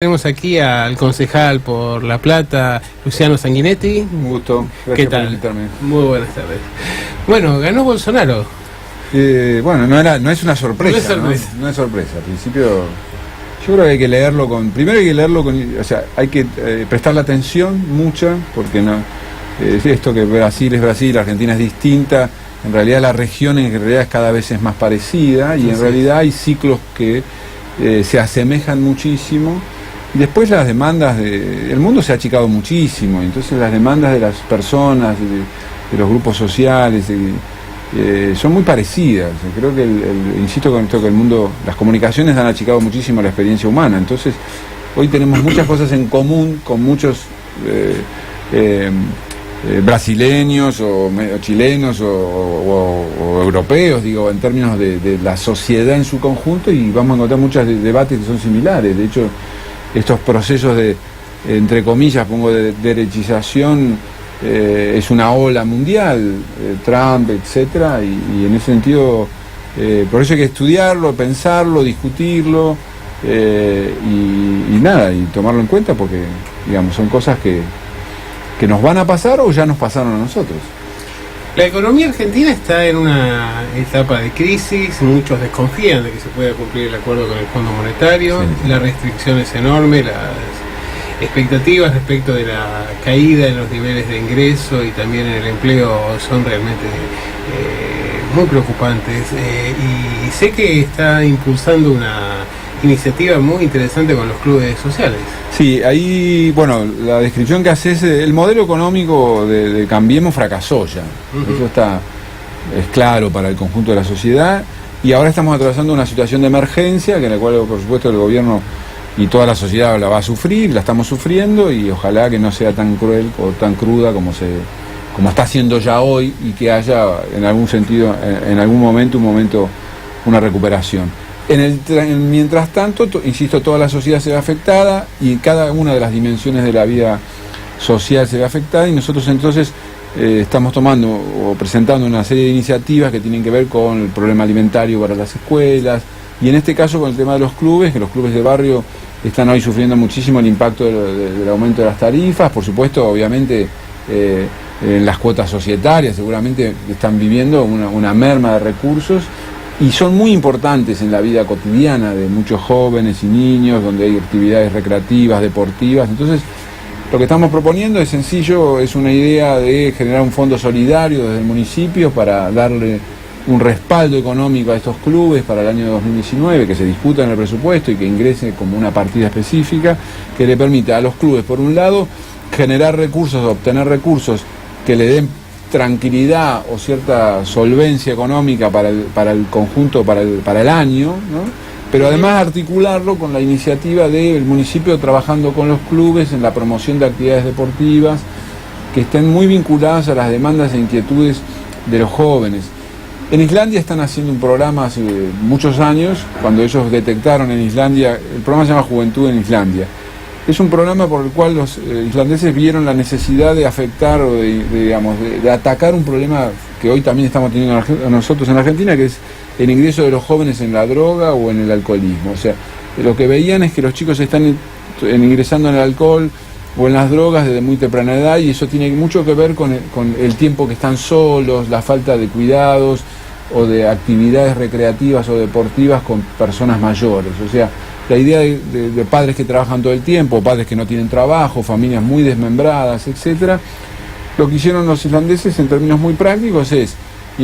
Tenemos aquí al concejal por La Plata, Luciano Sanguinetti. Un gusto, gracias. ¿Qué tal? Por invitarme. Muy buenas tardes. Bueno, ganó Bolsonaro. Bueno, no es una sorpresa. No es sorpresa. No es sorpresa. Al principio, yo creo que hay que leerlo primero hay que leerlo o sea, hay que prestarle atención, mucha, porque no esto que Brasil es Brasil, Argentina es distinta. En realidad la región en realidad cada vez es más parecida y en realidad hay ciclos que se asemejan muchísimo. Y después las demandas el mundo se ha achicado muchísimo, entonces las demandas de las personas, de los grupos sociales, son muy parecidas. Creo que insisto con esto, que el mundo, las comunicaciones han achicado muchísimo la experiencia humana. Entonces hoy tenemos muchas cosas en común con muchos brasileños o chilenos o europeos, digo, en términos de la sociedad en su conjunto, y vamos a encontrar muchos debates que son similares. De hecho, estos procesos entre comillas, pongo, de derechización, es una ola mundial, Trump, etcétera, y en ese sentido, por eso hay que estudiarlo, pensarlo, discutirlo, y tomarlo en cuenta, porque, digamos, son cosas que nos van a pasar o ya nos pasaron a nosotros. La economía argentina está en una etapa de crisis, muchos desconfían de que se pueda cumplir el acuerdo con el Fondo Monetario, sí. La restricción es enorme, las expectativas respecto de la caída en los niveles de ingreso y también en el empleo son realmente muy preocupantes, y sé que está impulsando una iniciativa muy interesante con los clubes sociales. Sí, ahí, bueno, la descripción que haces, el modelo económico de Cambiemos fracasó ya. Eso es claro para el conjunto de la sociedad, y ahora estamos atravesando una situación de emergencia, que en la cual, por supuesto, el gobierno y toda la sociedad la va a sufrir, la estamos sufriendo, y ojalá que no sea tan cruel o tan cruda como está siendo ya hoy, y que haya, en algún sentido, en algún momento, una recuperación. Mientras tanto, insisto, toda la sociedad se ve afectada y cada una de las dimensiones de la vida social se ve afectada, y nosotros entonces estamos tomando o presentando una serie de iniciativas que tienen que ver con el problema alimentario para las escuelas, y en este caso con el tema de los clubes, que los clubes de barrio están hoy sufriendo muchísimo el impacto del aumento de las tarifas. Por supuesto, obviamente, en las cuotas societarias seguramente están viviendo una merma de recursos, y son muy importantes en la vida cotidiana de muchos jóvenes y niños, donde hay actividades recreativas, deportivas. Entonces, lo que estamos proponiendo es sencillo, es una idea de generar un fondo solidario desde el municipio para darle un respaldo económico a estos clubes para el año 2019, que se discuta en el presupuesto y que ingrese como una partida específica que le permita a los clubes, por un lado, generar recursos, obtener recursos que le den tranquilidad o cierta solvencia económica para el conjunto, para el año, ¿no? Pero además articularlo con la iniciativa del municipio trabajando con los clubes en la promoción de actividades deportivas que estén muy vinculadas a las demandas e inquietudes de los jóvenes. En Islandia están haciendo un programa hace muchos años, cuando ellos detectaron en Islandia, el programa se llama Juventud en Islandia. Es un programa por el cual los islandeses vieron la necesidad de afectar o de atacar un problema que hoy también estamos teniendo nosotros en Argentina, que es el ingreso de los jóvenes en la droga o en el alcoholismo. O sea, lo que veían es que los chicos están ingresando en el alcohol o en las drogas desde muy temprana edad, y eso tiene mucho que ver con el tiempo que están solos, la falta de cuidados o de actividades recreativas o deportivas con personas mayores. O sea, la idea de padres que trabajan todo el tiempo, padres que no tienen trabajo, familias muy desmembradas, etcétera. Lo que hicieron los islandeses en términos muy prácticos es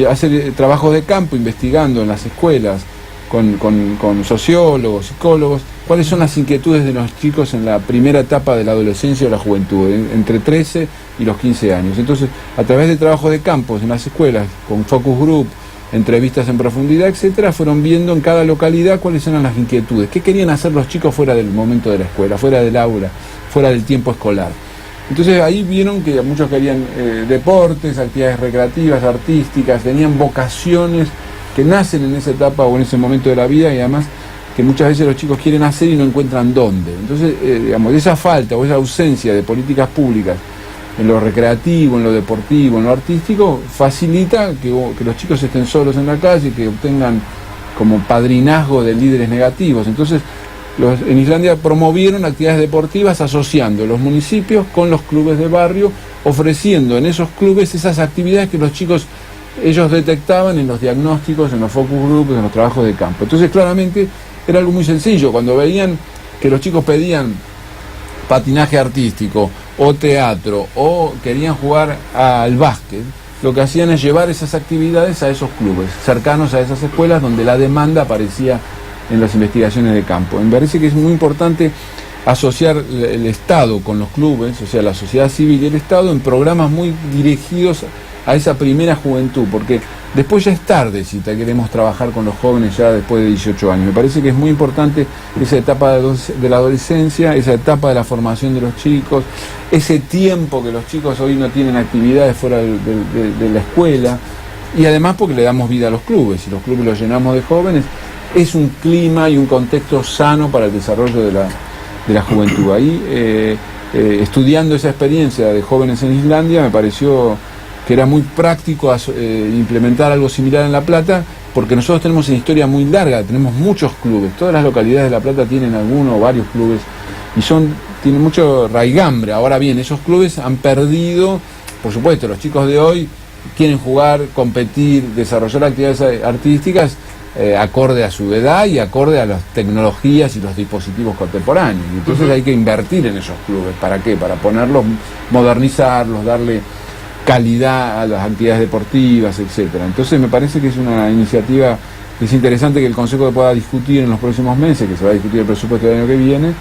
hacer trabajos de campo, investigando en las escuelas con sociólogos, psicólogos, cuáles son las inquietudes de los chicos en la primera etapa de la adolescencia o la juventud, entre 13 y los 15 años. Entonces, a través de trabajos de campos en las escuelas, con focus group, entrevistas en profundidad, etcétera, fueron viendo en cada localidad cuáles eran las inquietudes, qué querían hacer los chicos fuera del momento de la escuela, fuera del aula, fuera del tiempo escolar. Entonces ahí vieron que muchos querían deportes, actividades recreativas, artísticas, tenían vocaciones que nacen en esa etapa o en ese momento de la vida, y además que muchas veces los chicos quieren hacer y no encuentran dónde. Entonces, esa falta o esa ausencia de políticas públicas en lo recreativo, en lo deportivo, en lo artístico, facilita que los chicos estén solos en la calle, que obtengan como padrinazgo de líderes negativos. Entonces, en Islandia promovieron actividades deportivas asociando los municipios con los clubes de barrio, ofreciendo en esos clubes esas actividades que los chicos ellos detectaban en los diagnósticos, en los focus groups, en los trabajos de campo. Entonces claramente era algo muy sencillo. Cuando veían que los chicos pedían patinaje artístico o teatro o querían jugar al básquet, lo que hacían es llevar esas actividades a esos clubes, cercanos a esas escuelas donde la demanda aparecía en las investigaciones de campo. Me parece que es muy importante asociar el Estado con los clubes, o sea, la sociedad civil y el Estado, en programas muy dirigidos a esa primera juventud, porque después ya es tarde si queremos trabajar con los jóvenes ya después de 18 años. Me parece que es muy importante esa etapa de la adolescencia, esa etapa de la formación de los chicos, ese tiempo que los chicos hoy no tienen actividades fuera de la escuela, y además porque le damos vida a los clubes, y los clubes los llenamos de jóvenes, es un clima y un contexto sano para el desarrollo de la juventud. Ahí, estudiando esa experiencia de jóvenes en Islandia, me pareció que era muy práctico implementar algo similar en La Plata, porque nosotros tenemos una historia muy larga, tenemos muchos clubes, todas las localidades de La Plata tienen alguno o varios clubes, y tienen mucho raigambre. Ahora bien, esos clubes han perdido, por supuesto, los chicos de hoy quieren jugar, competir, desarrollar actividades artísticas, acorde a su edad y acorde a las tecnologías y los dispositivos contemporáneos. Entonces hay que invertir en esos clubes. ¿Para qué? Para ponerlos, modernizarlos, darle calidad a las actividades deportivas, etcétera. Entonces me parece que es una iniciativa que es interesante que el Consejo pueda discutir en los próximos meses, que se va a discutir el presupuesto del año que viene,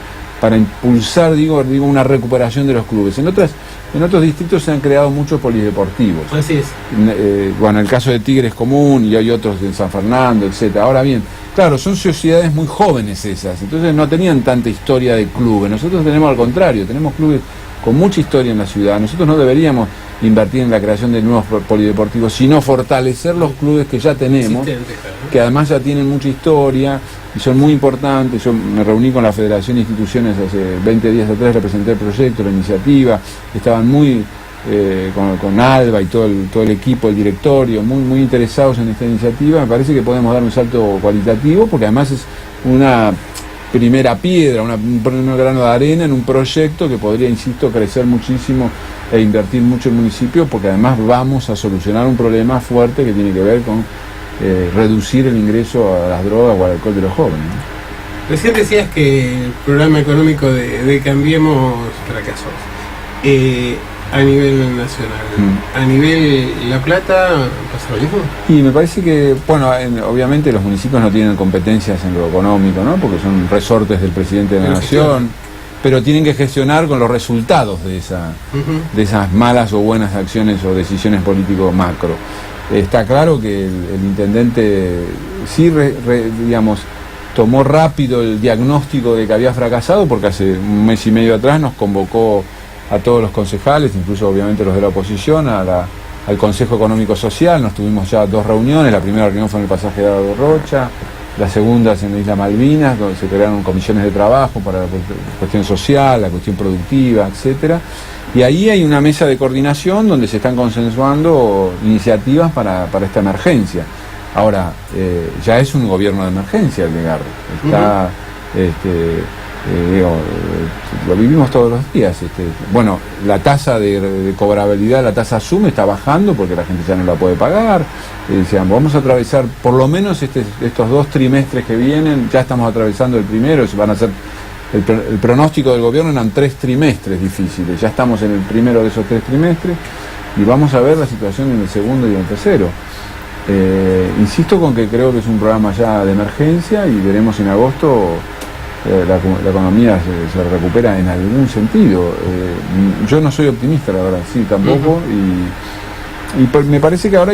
para impulsar, digo, una recuperación de los clubes. En otros distritos se han creado muchos polideportivos. Así es. Bueno, el caso de Tigre es común y hay otros en San Fernando, etcétera. Ahora bien, claro, son sociedades muy jóvenes esas, entonces no tenían tanta historia de clubes. Nosotros tenemos al contrario, tenemos clubes con mucha historia en la ciudad. Nosotros no deberíamos invertir en la creación de nuevos polideportivos, sino fortalecer los clubes que ya tenemos, que además ya tienen mucha historia y son muy importantes. Yo me reuní con la Federación de Instituciones hace 20 días atrás, representé el proyecto, la iniciativa, estaban muy con Alba y todo el equipo, el directorio, muy interesados en esta iniciativa. Me parece que podemos dar un salto cualitativo, porque además es una primera piedra, un primer grano de arena en un proyecto que podría, insisto, crecer muchísimo e invertir mucho el municipio, porque además vamos a solucionar un problema fuerte que tiene que ver con reducir el ingreso a las drogas o al alcohol de los jóvenes, ¿no? Recién decías que el programa económico de Cambiemos fracasó. A nivel nacional, a nivel La Plata, ¿pasa lo mismo? Y me parece que, bueno, obviamente los municipios no tienen competencias en lo económico, ¿no? Porque son resortes del presidente de la Nación, pero tienen que gestionar con los resultados de esas malas o buenas acciones o decisiones políticos macro. Está claro que el intendente sí, digamos, tomó rápido el diagnóstico de que había fracasado, porque hace un mes y medio atrás nos convocó a todos los concejales, incluso obviamente los de la oposición, al Consejo Económico Social. Nos tuvimos ya 2 reuniones. La primera reunión fue en el pasaje de Dado Rocha, la segunda es en la Isla Malvinas, donde se crearon comisiones de trabajo para la cuestión social, la cuestión productiva, etcétera. Y ahí hay una mesa de coordinación donde se están consensuando iniciativas para esta emergencia. Ahora, ya es un gobierno de emergencia el de Garre. Está, lo vivimos todos los días. Bueno, la tasa de cobrabilidad, la tasa SUM está bajando porque la gente ya no la puede pagar. Decían, vamos a atravesar por lo menos estos 2 trimestres que vienen, ya estamos atravesando el primero, van a ser el pronóstico del gobierno, eran 3 trimestres difíciles, ya estamos en el primero de esos 3 trimestres y vamos a ver la situación en el segundo y en el tercero. Insisto con que creo que es un programa ya de emergencia y veremos en agosto la economía se recupera en algún sentido. Yo no soy optimista, la verdad, sí, tampoco, y me parece que ahora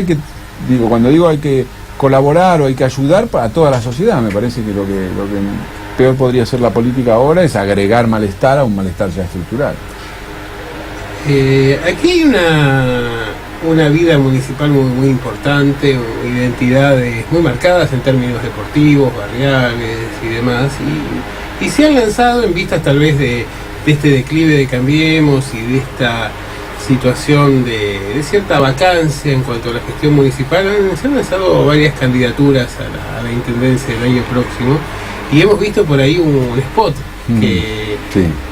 cuando digo hay que colaborar o hay que ayudar a toda la sociedad, me parece que lo que peor podría ser la política ahora es agregar malestar a un malestar ya estructural. Aquí hay una vida municipal muy importante, identidades muy marcadas en términos deportivos, barriales y demás, y se han lanzado en vistas tal vez de este declive de Cambiemos y de esta situación de cierta vacancia en cuanto a la gestión municipal. Se han lanzado varias candidaturas a la intendencia del año próximo, Y hemos visto por ahí un spot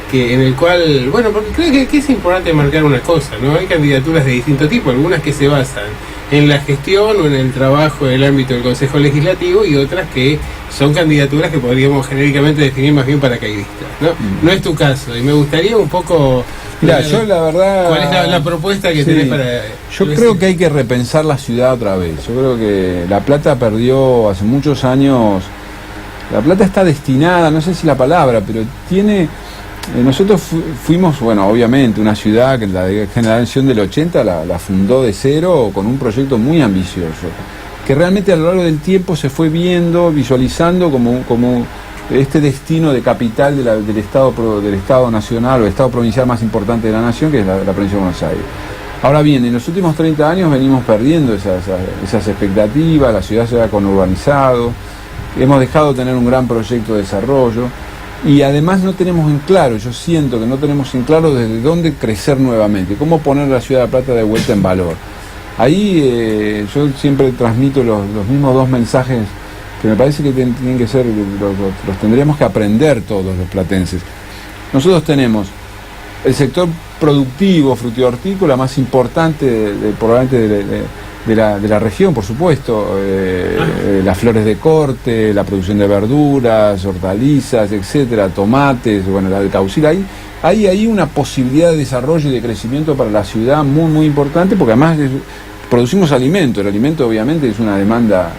que en el cual, bueno, porque creo que es importante marcar una cosa, ¿no? Hay candidaturas de distinto tipo, algunas que se basan en la gestión o en el trabajo en el ámbito del Consejo Legislativo, y otras que son candidaturas que podríamos genéricamente definir más bien paracaidistas, ¿no? No es tu caso, y me gustaría un poco... Mira, yo la verdad... ¿Cuál es la propuesta que tenés para...? Yo creo que hay que repensar la ciudad otra vez. Yo creo que La Plata perdió hace muchos años... La Plata está destinada, no sé si la palabra, pero tiene... nosotros fuimos, bueno, obviamente, una ciudad que la generación del 80 la fundó de cero con un proyecto muy ambicioso, que realmente a lo largo del tiempo se fue viendo, visualizando como este destino de capital del Estado nacional o Estado provincial más importante de la nación, que es la provincia de Buenos Aires. Ahora bien, en los últimos 30 años venimos perdiendo esas expectativas, la ciudad se ha conurbanizado, hemos dejado de tener un gran proyecto de desarrollo. Y además no tenemos en claro, yo siento que no tenemos en claro desde dónde crecer nuevamente, cómo poner la ciudad de La Plata de vuelta en valor. Ahí yo siempre transmito los mismos dos mensajes que me parece que tienen que ser, los tendríamos que aprender todos los platenses. Nosotros tenemos el sector productivo, frutihortícola más importante probablemente de la región, por supuesto, las flores de corte, la producción de verduras, hortalizas, etcétera, tomates, bueno, la alcaucil. Ahí hay una posibilidad de desarrollo y de crecimiento para la ciudad muy, muy importante, porque además producimos alimento. El alimento obviamente es una demanda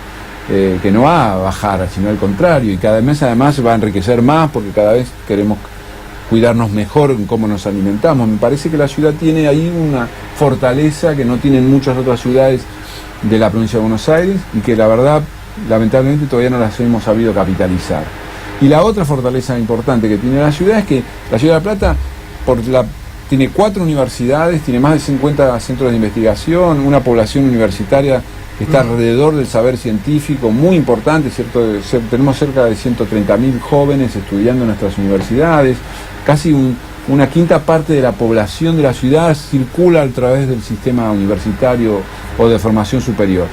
que no va a bajar, sino al contrario, y cada mes además va a enriquecer más, porque cada vez queremos cuidarnos mejor en cómo nos alimentamos. Me parece que la ciudad tiene ahí una fortaleza que no tienen muchas otras ciudades de la provincia de Buenos Aires, y que la verdad, lamentablemente, todavía no las hemos sabido capitalizar. Y la otra fortaleza importante que tiene la ciudad es que la ciudad de La Plata tiene 4 universidades, tiene más de 50 centros de investigación, una población universitaria que está alrededor del saber científico muy importante, ¿cierto? Tenemos cerca de 130.000 jóvenes estudiando en nuestras universidades, casi una quinta parte de la población de la ciudad circula a través del sistema universitario o de formación superior.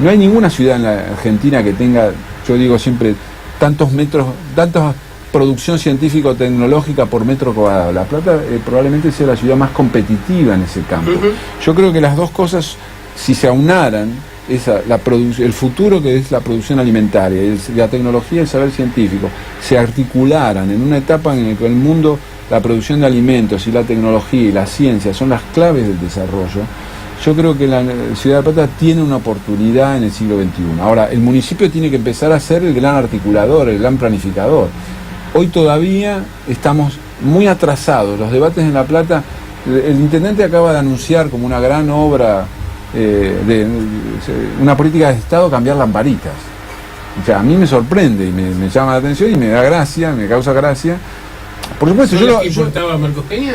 No hay ninguna ciudad en la Argentina que tenga, yo digo siempre, tanta producción científico-tecnológica por metro cuadrado. La Plata probablemente sea la ciudad más competitiva en ese campo. Yo creo que las dos cosas, si se aunaran, el futuro que es la producción alimentaria, la tecnología y el saber científico, se articularan en una etapa en la que el mundo, la producción de alimentos y la tecnología y la ciencia son las claves del desarrollo, yo creo que la ciudad de La Plata tiene una oportunidad en el siglo XXI. Ahora, el municipio tiene que empezar a ser el gran articulador, el gran planificador. Hoy todavía estamos muy atrasados. Los debates en La Plata, el intendente acaba de anunciar como una gran obra de una política de Estado, cambiar lamparitas. O sea, a mí me sorprende y me llama la atención y me da gracia, me causa gracia. Por supuesto, ¿No importaba Marcos Peña?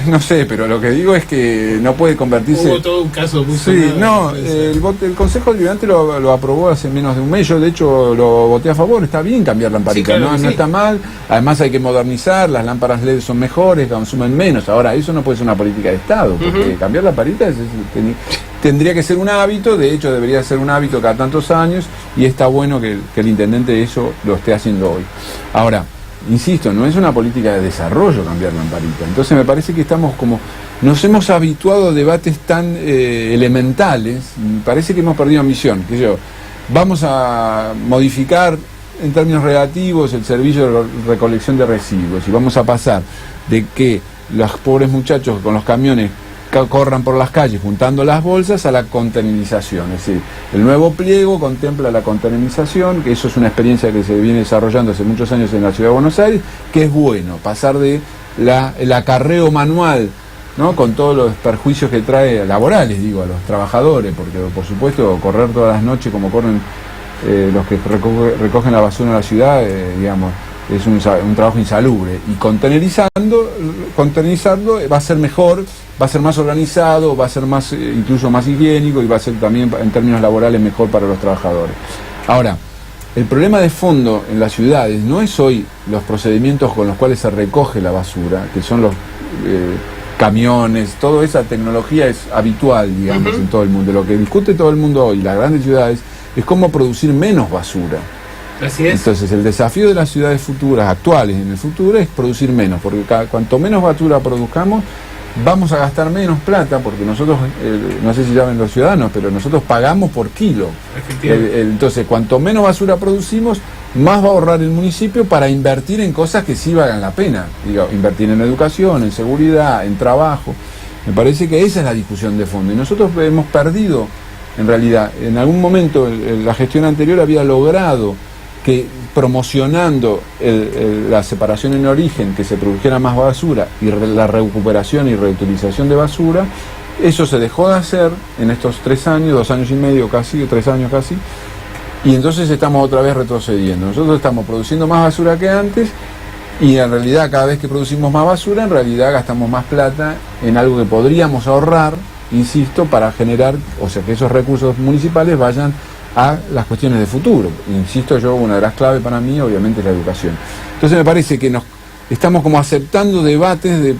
No sé, pero lo que digo es que no puede convertirse... Hubo todo un caso muy Sí, no, el Consejo Deliberante lo aprobó hace menos de un mes. Yo, de hecho, lo voté a favor. Está bien cambiar lamparitas, sí, claro, no está mal. Además hay que modernizar, las lámparas LED son mejores, consumen menos. Ahora, eso no puede ser una política de Estado, porque cambiar lamparitas tendría que ser un hábito. De hecho, debería ser un hábito cada tantos años, y está bueno que el intendente eso lo esté haciendo hoy. Ahora, insisto, no es una política de desarrollo cambiar lamparita. Entonces me parece que nos hemos habituado a debates tan elementales, parece que hemos perdido ambición. Vamos a modificar en términos relativos el servicio de recolección de residuos, y vamos a pasar de que los pobres muchachos con los camiones corran por las calles juntando las bolsas a la contenerización. Es decir, el nuevo pliego contempla la contenerización, que eso es una experiencia que se viene desarrollando hace muchos años en la Ciudad de Buenos Aires, que es bueno, pasar de el acarreo manual, ¿no?, con todos los perjuicios que trae laborales, a los trabajadores, porque por supuesto correr todas las noches como corren los que recogen la basura en la ciudad, es un trabajo insalubre, y contenerizando va a ser mejor, va a ser más organizado, va a ser más, incluso más higiénico, y va a ser también en términos laborales mejor para los trabajadores. Ahora, el problema de fondo en las ciudades no es hoy los procedimientos con los cuales se recoge la basura, que son los camiones, toda esa tecnología es habitual, en todo el mundo. Lo que discute todo el mundo hoy, las grandes ciudades, es cómo producir menos basura. Así es. Entonces el desafío de las ciudades futuras, actuales en el futuro, es producir menos, porque cuanto menos basura produzcamos, vamos a gastar menos plata, porque nosotros, no sé si saben los ciudadanos, pero nosotros pagamos por kilo. Entonces, cuanto menos basura producimos, más va a ahorrar el municipio para invertir en cosas que sí valgan la pena. Digo, invertir en educación, en seguridad, en trabajo. Me parece que esa es la discusión de fondo. Y nosotros hemos perdido, en realidad, en algún momento la gestión anterior había logrado que promocionando la separación en origen, que se produjera más basura y la recuperación y reutilización de basura, eso se dejó de hacer en estos 3 años, 2 años y medio casi, 3 años casi, y entonces estamos otra vez retrocediendo. Nosotros estamos produciendo más basura que antes y en realidad cada vez que producimos más basura, en realidad gastamos más plata en algo que podríamos ahorrar, insisto, para generar, o sea, que esos recursos municipales vayan a las cuestiones de futuro. Insisto yo, una de las claves para mí obviamente es la educación. Entonces me parece que estamos como aceptando debates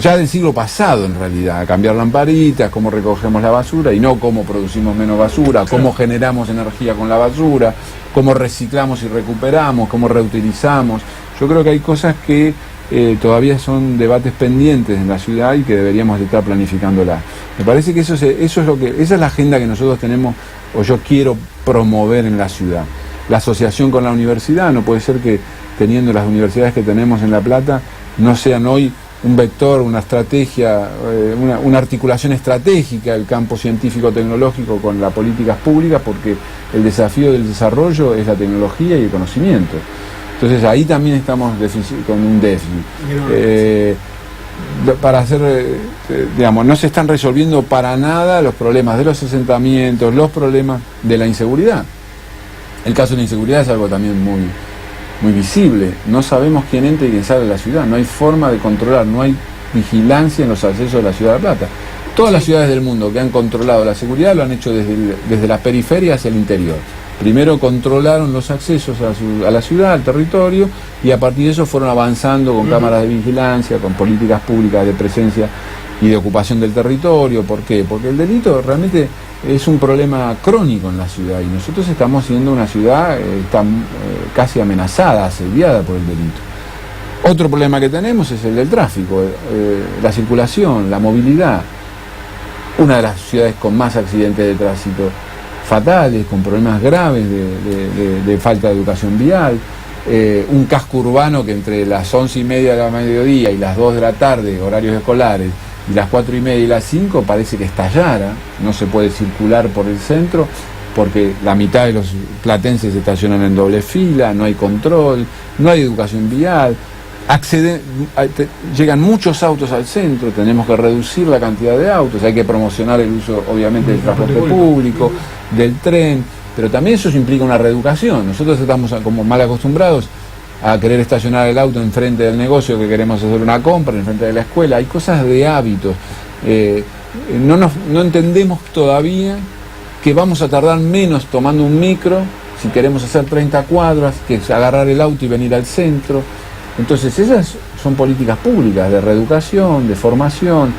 ya del siglo pasado en realidad, cambiar lamparitas, cómo recogemos la basura y no cómo producimos menos basura, cómo generamos energía con la basura, cómo reciclamos y recuperamos, cómo reutilizamos. Yo creo que hay cosas que todavía son debates pendientes en la ciudad y que deberíamos estar planificándola. Me parece que esa es la agenda que nosotros tenemos, o yo quiero promover en la ciudad. La asociación con la universidad, no puede ser que teniendo las universidades que tenemos en La Plata no sean hoy un vector, una estrategia, una articulación estratégica del campo científico-tecnológico con las políticas públicas, porque el desafío del desarrollo es la tecnología y el conocimiento. Entonces ahí también estamos con un déficit. Para hacer, digamos, no se están resolviendo para nada los problemas de los asentamientos, los problemas de la inseguridad. El caso de la inseguridad es algo también muy visible. No sabemos quién entra y quién sale de la ciudad. No hay forma de controlar, no hay vigilancia en los accesos de la ciudad de La Plata. Todas las ciudades del mundo que han controlado la seguridad lo han hecho desde la periferia hacia el interior. Primero controlaron los accesos a la ciudad, al territorio, y a partir de eso fueron avanzando con cámaras de vigilancia, con políticas públicas de presencia y de ocupación del territorio. ¿Por qué? Porque el delito realmente es un problema crónico en la ciudad y nosotros estamos siendo una ciudad casi amenazada, asediada por el delito. Otro problema que tenemos es el del tráfico, la circulación, la movilidad. Una de las ciudades con más accidentes de tránsito fatales, con problemas graves de falta de educación vial, un casco urbano que entre las 11:30 de la mediodía y las 2 de la tarde, horarios escolares, y las 4:30 y las 5 parece que estallara, no se puede circular por el centro porque la mitad de los platenses se estacionan en doble fila, no hay control, no hay educación vial, llegan muchos autos al centro, tenemos que reducir la cantidad de autos, hay que promocionar el uso obviamente del transporte público, del tren, pero también eso implica una reeducación. Nosotros estamos como mal acostumbrados a querer estacionar el auto enfrente del negocio que queremos hacer una compra, enfrente de la escuela. Hay cosas de hábitos. No entendemos todavía que vamos a tardar menos tomando un micro si queremos hacer 30 cuadras, que es agarrar el auto y venir al centro. Entonces esas son políticas públicas de reeducación, de formación,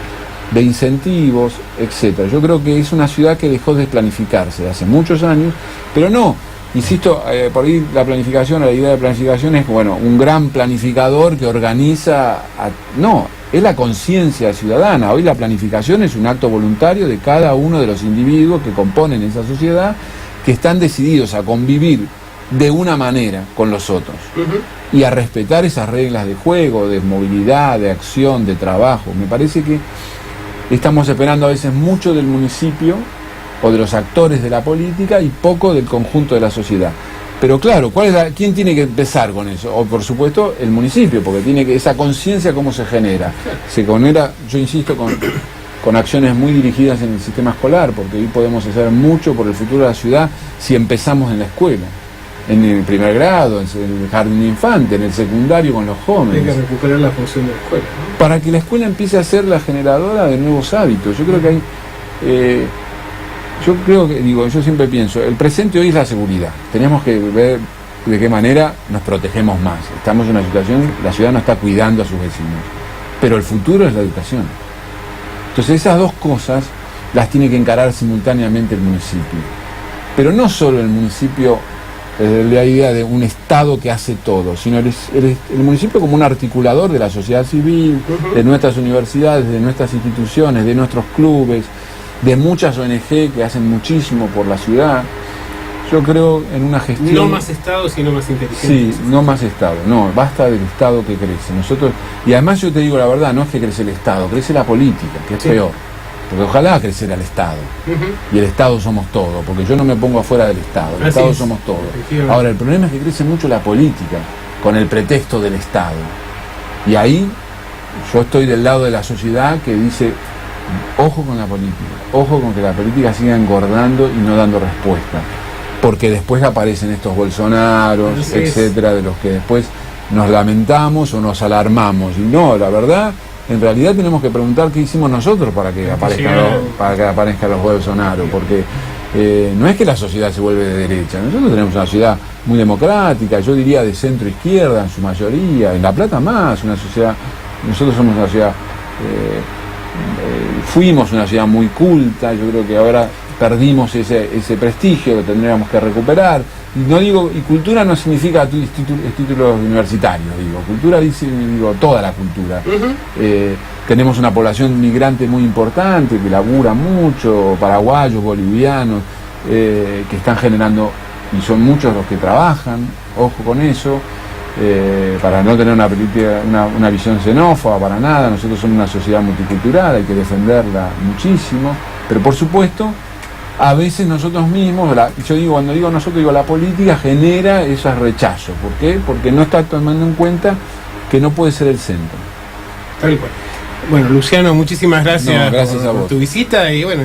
de incentivos, etcétera. Yo creo que es una ciudad que dejó de planificarse hace muchos años, pero no, insisto, por ahí la idea de planificación es, bueno, un gran planificador que organiza, no, es la conciencia ciudadana. Hoy la planificación es un acto voluntario de cada uno de los individuos que componen esa sociedad, que están decididos a convivir de una manera con los otros y a respetar esas reglas de juego, de movilidad, de acción, de trabajo. Me parece que estamos esperando a veces mucho del municipio o de los actores de la política y poco del conjunto de la sociedad. Pero claro, ¿quién tiene que empezar con eso? O por supuesto el municipio, porque tiene que esa conciencia cómo se genera. Se genera, yo insisto, con acciones muy dirigidas en el sistema escolar, porque hoy podemos hacer mucho por el futuro de la ciudad si empezamos en la escuela, en el primer grado, en el jardín de infante, en el secundario con los jóvenes. Hay que recuperar la función de la escuela, ¿no? Para que la escuela empiece a ser la generadora de nuevos hábitos. Yo creo que hay... yo siempre pienso, el presente hoy es la seguridad. Tenemos que ver de qué manera nos protegemos más. Estamos en una situación, la ciudad no está cuidando a sus vecinos, pero el futuro es la educación. Entonces esas dos cosas las tiene que encarar simultáneamente el municipio. pero no solo el municipio, la idea de un Estado que hace todo, sino el municipio como un articulador de la sociedad civil, de nuestras universidades, de nuestras instituciones, de nuestros clubes, de muchas ONG que hacen muchísimo por la ciudad. Yo creo en una gestión... No más Estado, sino más inteligente. Sí, no más Estado, no, basta del Estado que crece. Nosotros, y además yo te digo la verdad, no es que crece el Estado, crece la política, que es peor. Porque ojalá creciera el Estado. Y el Estado somos todos, porque yo no me pongo afuera del Estado, el Estado somos todos. Ahora, el problema es que crece mucho la política, con el pretexto del Estado. Y ahí yo estoy del lado de la sociedad que dice, ojo con la política, ojo con que la política siga engordando y no dando respuesta. Porque después aparecen estos Bolsonaros, etcétera, de los que después nos lamentamos o nos alarmamos. Y no, la verdad, en realidad tenemos que preguntar qué hicimos nosotros para que aparezcan los Bolsonaros, porque no es que la sociedad se vuelve de derecha, nosotros tenemos una sociedad muy democrática, yo diría de centro-izquierda en su mayoría, en La Plata más, una sociedad, nosotros somos una sociedad, fuimos una sociedad muy culta, yo creo que ahora perdimos ese prestigio, lo tendríamos que recuperar. Y no digo, y cultura no significa títulos universitarios, digo, cultura digo toda la cultura. Tenemos una población migrante muy importante que labura mucho, paraguayos, bolivianos, que están generando, y son muchos los que trabajan, ojo con eso, para no tener una visión xenófoba, para nada. Nosotros somos una sociedad multicultural, hay que defenderla muchísimo, pero por supuesto a veces nosotros mismos, yo digo, cuando digo nosotros, digo, la política genera esos rechazos. ¿Por qué? Porque no está tomando en cuenta que no puede ser el centro. Tal cual. Bueno, Luciano, muchísimas gracias, gracias por tu visita y bueno.